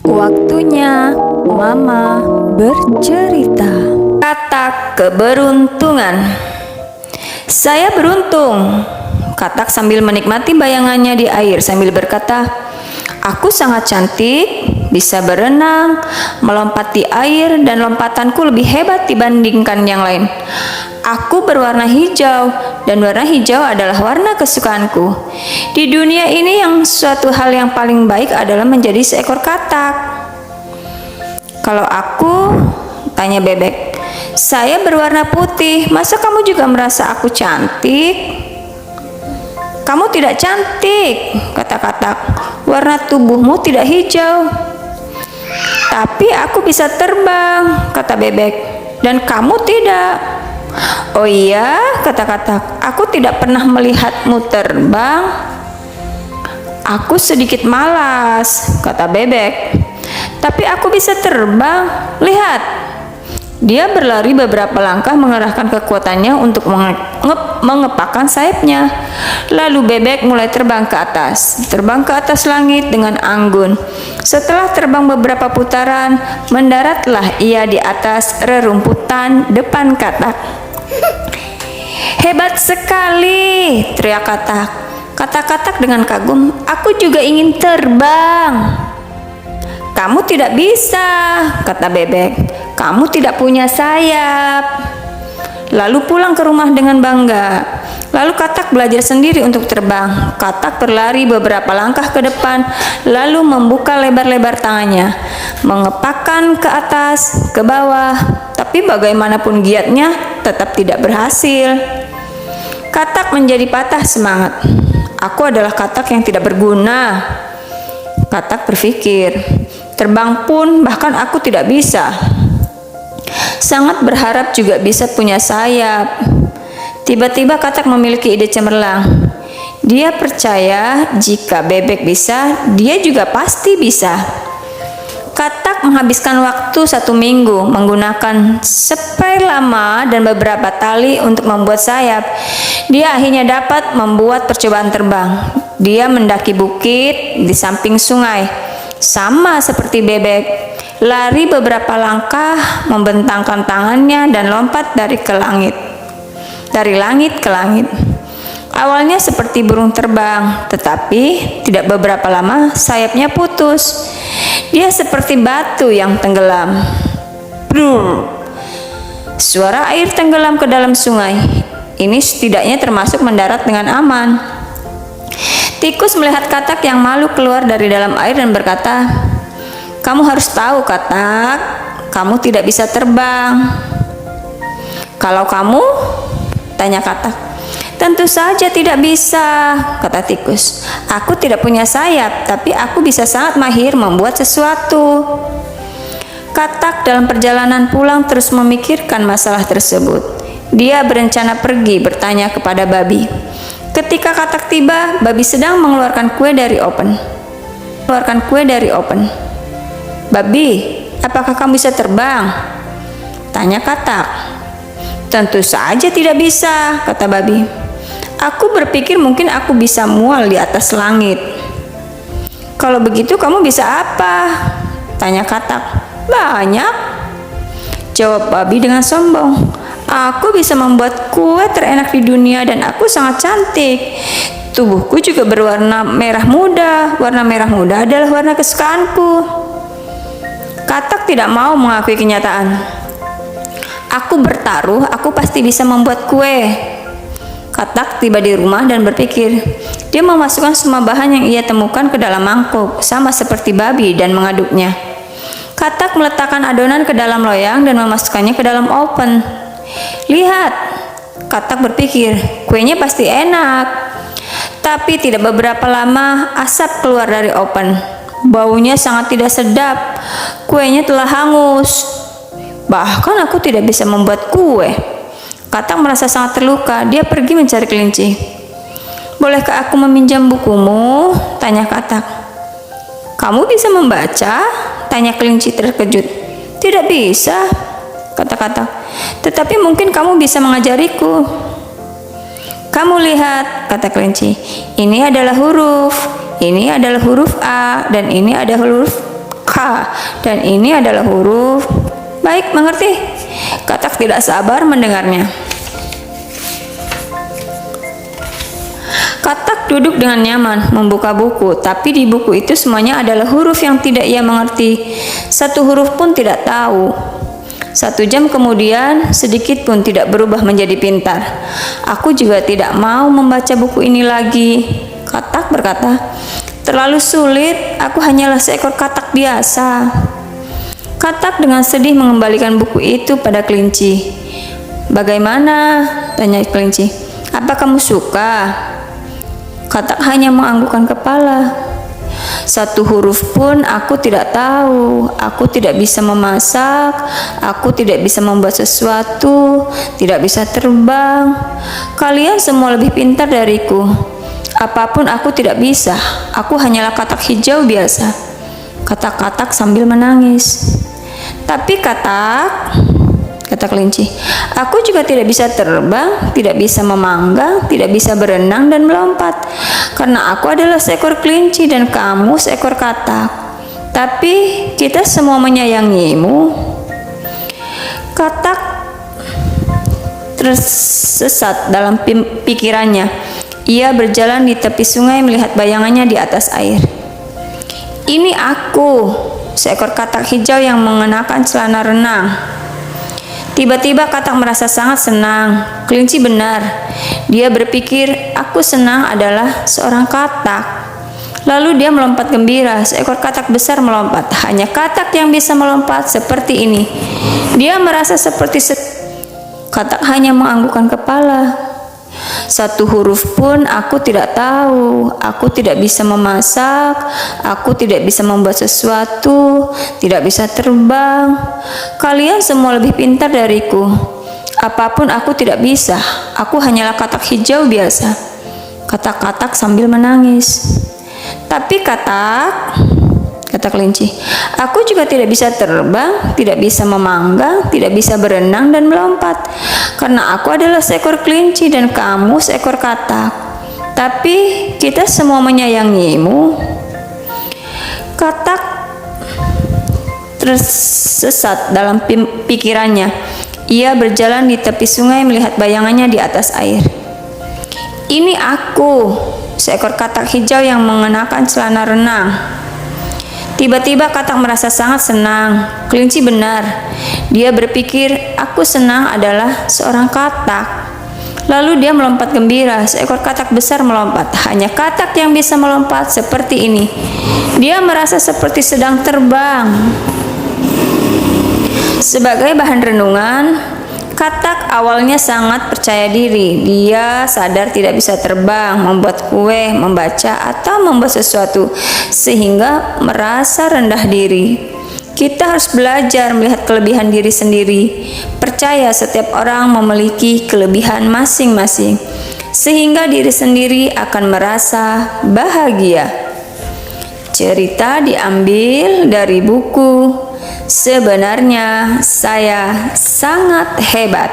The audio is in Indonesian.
Waktunya Mama bercerita. Katak keberuntungan. Saya beruntung, Katak sambil menikmati bayangannya di air sambil berkata, "Aku sangat cantik, bisa berenang, melompat di air, dan lompatanku lebih hebat dibandingkan yang lain. Aku berwarna hijau, dan warna hijau adalah warna kesukaanku. Di dunia ini yang suatu hal yang paling baik adalah menjadi seekor katak." "Kalau aku?" tanya bebek. "Saya berwarna putih, masa kamu juga merasa aku cantik?" "Kamu tidak cantik," kata katak. "Warna tubuhmu tidak hijau." "Tapi aku bisa terbang," kata bebek. "Dan kamu tidak." "Oh iya," kata katak, "aku tidak pernah melihatmu terbang." "Aku sedikit malas," kata bebek. "Tapi aku bisa terbang. Lihat." Dia berlari beberapa langkah mengerahkan kekuatannya untuk mengepakkan sayapnya. Lalu bebek mulai terbang ke atas langit dengan anggun. Setelah terbang beberapa putaran, mendaratlah ia di atas rerumputan depan katak. "Hebat sekali," teriak katak. Kata katak dengan kagum, "Aku juga ingin terbang." "Kamu tidak bisa," kata bebek. "Kamu tidak punya sayap." Lalu pulang ke rumah dengan bangga. Lalu katak belajar sendiri untuk terbang. Katak berlari beberapa langkah ke depan, lalu membuka lebar-lebar tangannya, mengepakkan ke atas, ke bawah. Tapi bagaimanapun giatnya, tetap tidak berhasil. Katak menjadi patah semangat. "Aku adalah katak yang tidak berguna," katak berpikir. "Terbang pun bahkan aku tidak bisa. Sangat berharap juga bisa punya sayap." Tiba-tiba katak memiliki ide cemerlang. Dia percaya jika bebek bisa, dia juga pasti bisa. Katak menghabiskan waktu 1 minggu menggunakan spray lama dan beberapa tali untuk membuat sayap. Dia akhirnya dapat membuat percobaan terbang. Dia mendaki bukit di samping sungai, sama seperti bebek. Lari beberapa langkah, membentangkan tangannya dan lompat dari langit ke langit. Awalnya seperti burung terbang, tetapi tidak beberapa lama sayapnya putus. Dia seperti batu yang tenggelam. Brrr. Suara air tenggelam ke dalam sungai. Ini setidaknya termasuk mendarat dengan aman. Tikus melihat katak yang malu keluar dari dalam air dan berkata, "Kamu harus tahu, katak, kamu tidak bisa terbang." "Kalau kamu?" tanya katak. "Tentu saja tidak bisa," kata tikus. "Aku tidak punya sayap, tapi aku bisa sangat mahir membuat sesuatu." Katak dalam perjalanan pulang terus memikirkan masalah tersebut. Dia berencana pergi bertanya kepada babi. Ketika katak tiba, babi sedang mengeluarkan kue dari oven. "Babi, apakah kamu bisa terbang?" tanya katak. "Tentu saja tidak bisa," kata babi. "Aku berpikir mungkin aku bisa mual di atas langit." "Kalau begitu kamu bisa apa?" tanya katak. "Banyak," jawab babi dengan sombong. "Aku bisa membuat kue terenak di dunia dan aku sangat cantik. Tubuhku juga berwarna merah muda. Warna merah muda adalah warna kesukaanku." Katak tidak mau mengakui kenyataan. "Aku bertaruh, aku pasti bisa membuat kue." Katak tiba di rumah dan berpikir. Dia memasukkan semua bahan yang ia temukan ke dalam mangkuk, sama seperti babi, dan mengaduknya. Katak meletakkan adonan ke dalam loyang dan memasukkannya ke dalam oven. "Lihat," katak berpikir, "kuenya pasti enak." Tapi tidak beberapa lama, asap keluar dari oven. Baunya sangat tidak sedap. Kuenya telah hangus. "Bahkan aku tidak bisa membuat kue." Katak merasa sangat terluka. Dia pergi mencari kelinci. "Bolehkah aku meminjam bukumu?" tanya katak. "Kamu bisa membaca?" tanya kelinci terkejut. "Tidak bisa," kata katak. "Tetapi mungkin kamu bisa mengajariku." "Kamu lihat," kata kelinci. "Ini adalah huruf, ini adalah huruf A, dan ini adalah huruf K." K, dan ini adalah huruf. Baik, mengerti? Katak tidak sabar mendengarnya. Katak duduk dengan nyaman membuka buku, tapi di buku itu semuanya adalah huruf yang tidak ia mengerti. Satu huruf pun tidak tahu. 1 jam kemudian, sedikit pun tidak berubah menjadi pintar. Aku juga tidak mau membaca buku ini lagi, Katak berkata. Terlalu sulit, aku hanyalah seekor katak biasa. Katak dengan sedih mengembalikan buku itu pada kelinci. Bagaimana? Tanya kelinci. Apa kamu suka? Katak hanya menganggukkan kepala. 1 huruf pun aku tidak tahu. Aku tidak bisa memasak. Aku tidak bisa membuat sesuatu. Tidak bisa terbang. Kalian semua lebih pintar dariku. Apapun aku tidak bisa. Aku hanyalah katak hijau biasa, kata Katak sambil menangis. Tapi Katak, kata kelinci, aku juga tidak bisa terbang, tidak bisa memanggang, tidak bisa berenang dan melompat, karena aku adalah seekor kelinci dan kamu seekor katak. Tapi kita semua menyayangimu. Katak tersesat dalam pikirannya. Ia berjalan di tepi sungai melihat bayangannya di atas air. Ini aku, seekor katak hijau yang mengenakan celana renang. Tiba-tiba Katak merasa sangat senang. Kelinci benar. Dia berpikir, aku senang adalah seorang katak. Lalu dia melompat gembira. Seekor katak besar melompat. Hanya katak yang bisa melompat seperti ini. Dia merasa seperti Katak hanya menganggukkan kepala. 1 huruf pun aku tidak tahu. Aku tidak bisa memasak. Aku tidak bisa membuat sesuatu. Tidak bisa terbang. Kalian semua lebih pintar dariku. Apapun aku tidak bisa. Aku hanyalah katak hijau biasa, kata Katak sambil menangis. Tapi Katak, kata kelinci, aku juga tidak bisa terbang, tidak bisa memanggang, tidak bisa berenang dan melompat, karena aku adalah seekor kelinci dan kamu seekor katak. Tapi kita semua menyayangimu. Katak tersesat dalam pikirannya. Ia berjalan di tepi sungai melihat bayangannya di atas air. Ini aku, seekor katak hijau yang mengenakan celana renang. Tiba-tiba Katak merasa sangat senang. Kelinci benar. Dia berpikir, aku senang adalah seorang katak. Lalu dia melompat gembira. Seekor katak besar melompat. Hanya Katak yang bisa melompat seperti ini. Dia merasa seperti sedang terbang. Sebagai bahan renungan, Katak awalnya sangat percaya diri. Dia sadar tidak bisa terbang, membuat kue, membaca, atau membuat sesuatu, sehingga merasa rendah diri. Kita harus belajar melihat kelebihan diri sendiri. Percaya setiap orang memiliki kelebihan masing-masing, sehingga diri sendiri akan merasa bahagia. Cerita diambil dari buku Sebenarnya Saya Sangat Hebat.